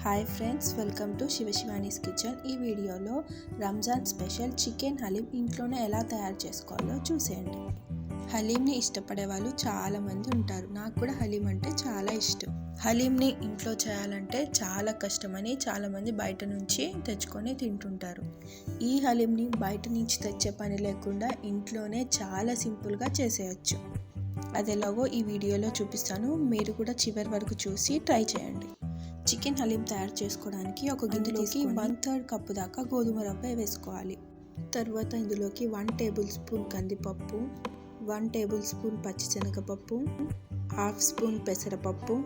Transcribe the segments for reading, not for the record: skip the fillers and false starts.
Hi friends, welcome to Shivashivani's kitchen. ఈ వీడియోలో Ramzan special chicken haleem ఇంట్లోనే ఎలా తయారు చేసుకోవాలో చూసేయండి. హలీంని ఇష్టపడే వాళ్ళు చాలామంది ఉంటారు. నాకు కూడా హలీం అంటే చాలా ఇష్టం. హలీంని ఇంట్లో చేయాలంటే చాలా కష్టమని చాలామంది బయట నుంచి తెచ్చుకొని తింటుంటారు. ఈ హలీంని బయట నుంచి తెచ్చే పని లేకుండా ఇంట్లోనే చాలా సింపుల్గా చేసేయచ్చు. అది ఎలాగో ఈ వీడియోలో చూపిస్తాను. మీరు కూడా చివరి వరకు చూసి ట్రై చేయండి. చికెన్ హలీం తయారు చేసుకోవడానికి ఒక గిన్నెలోకి 1/3 కప్పు దాకా గోధుమ రవ్వ వేసుకోవాలి. తర్వాత ఇందులోకి 1 టేబుల్ స్పూన్ కందిపప్పు, 1 టేబుల్ స్పూన్ పచ్చిశనగపప్పు, 1/2 స్పూన్ పెసరపప్పు,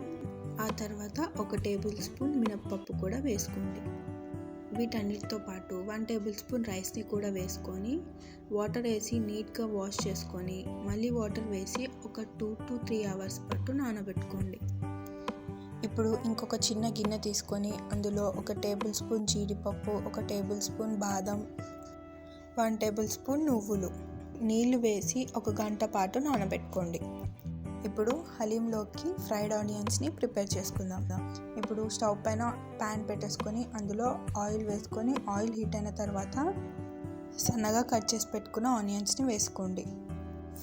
ఆ తర్వాత 1 టేబుల్ స్పూన్ మినప్పప్పు కూడా వేసుకోండి. వీటన్నిటితో పాటు 1 టేబుల్ స్పూన్ రైస్ని కూడా వేసుకొని వాటర్ వేసి నీట్గా వాష్ చేసుకొని మళ్ళీ వాటర్ వేసి ఒక 2 to 3 అవర్స్ పాటు నానబెట్టుకోండి. ఇప్పుడు ఇంకొక చిన్న గిన్నె తీసుకొని అందులో 1 టేబుల్ స్పూన్ జీడిపప్పు, 1 టేబుల్ స్పూన్ బాదం, 1 టేబుల్ స్పూన్ నువ్వులు నీళ్లు వేసి 1 గంట పాటు నానబెట్టుకోండి. ఇప్పుడు హలీంలోకి ఫ్రైడ్ ఆనియన్స్ని ప్రిపేర్ చేసుకుందాం. ఇప్పుడు స్టవ్ పైన ప్యాన్ పెట్టేసుకొని అందులో ఆయిల్ వేసుకొని ఆయిల్ హీట్ అయిన తర్వాత సన్నగా కట్ చేసి పెట్టుకున్న ఆనియన్స్ని వేసుకోండి.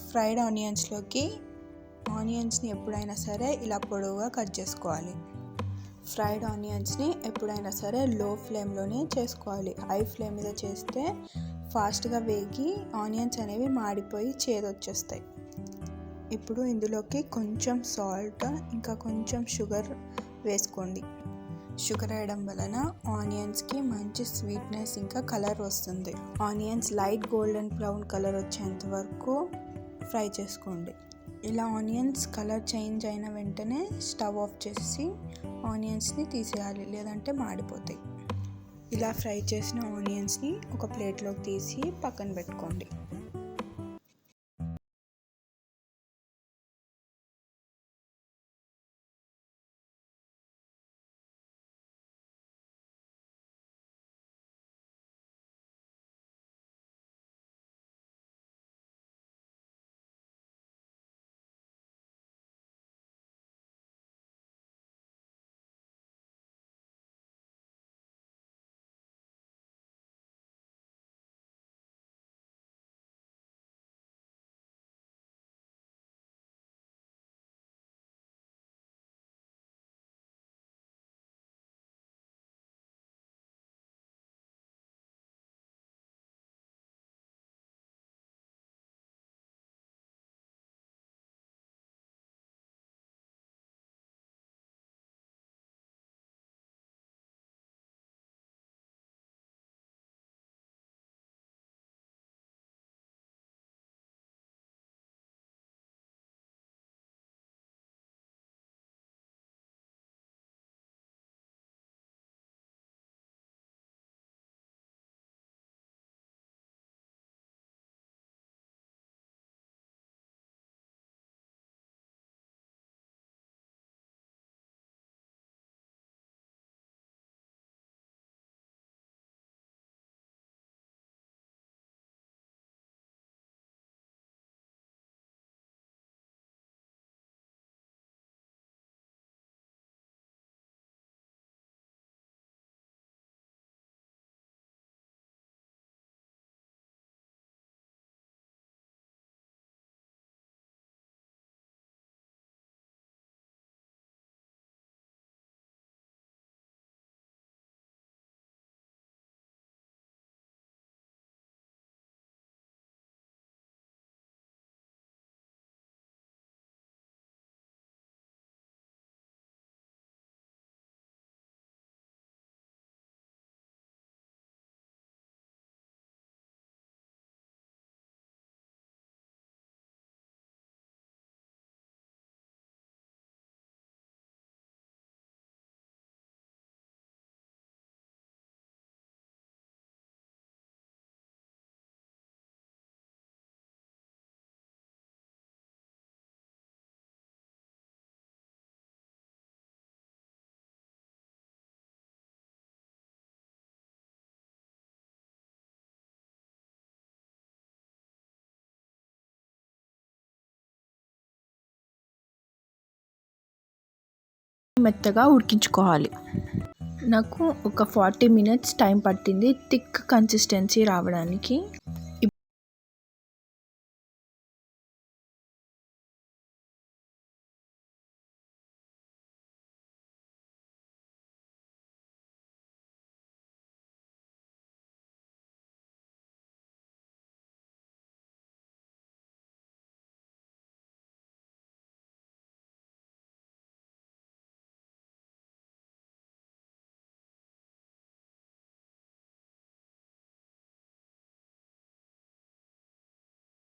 ఫ్రైడ్ ఆనియన్స్లోకి ఆనియన్స్ని ఎప్పుడైనా సరే ఇలా పొడవుగా కట్ చేసుకోవాలి. ఫ్రైడ్ ఆనియన్స్ని ఎప్పుడైనా సరే లో ఫ్లేమ్లోనే చేసుకోవాలి. హై ఫ్లేమ్ మీద చేస్తే ఫాస్ట్గా వేగి ఆనియన్స్ అనేవి మాడిపోయి చేదొచ్చేస్తాయి. ఇప్పుడు ఇందులోకి కొంచెం సాల్ట్ ఇంకా కొంచెం షుగర్ వేసుకోండి. షుగర్ వేయడం వలన ఆనియన్స్కి మంచి స్వీట్నెస్ ఇంకా కలర్ వస్తుంది. Onions light golden brown colour వచ్చేంత వరకు ఫ్రై చేసుకోండి. ఇలా ఆనియన్స్ కలర్ చేంజ్ అయిన వెంటనే స్టవ్ ఆఫ్ చేసి ఆనియన్స్ని తీసేయాలి, లేదంటే మాడిపోతాయి. ఇలా ఫ్రై చేసిన ఆనియన్స్ని ఒక ప్లేట్లోకి తీసి పక్కన పెట్టుకోండి. మెత్తగా ఉడికించుకోవాలి. నాకు ఒక 40 మినిట్స్ టైం పట్టింది థిక్ కన్సిస్టెన్సీ రావడానికి.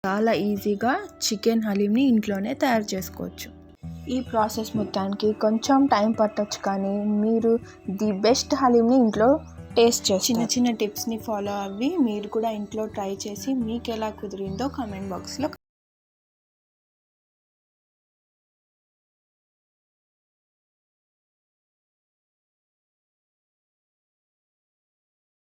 చాలా ఈజీగా చికెన్ హలీంని ఇంట్లోనే తయారు చేసుకోవచ్చు. ఈ ప్రాసెస్ మొత్తానికి కొంచెం టైం పట్టొచ్చు, కానీ మీరు ది బెస్ట్ హలీంని ఇంట్లో టేస్ట్ చేస్తారు. చిన్న చిన్న టిప్స్ని ఫాలో అవ్వి మీరు కూడా ఇంట్లో ట్రై చేసి మీకు ఎలా కుదిరిందో కామెంట్ బాక్స్లో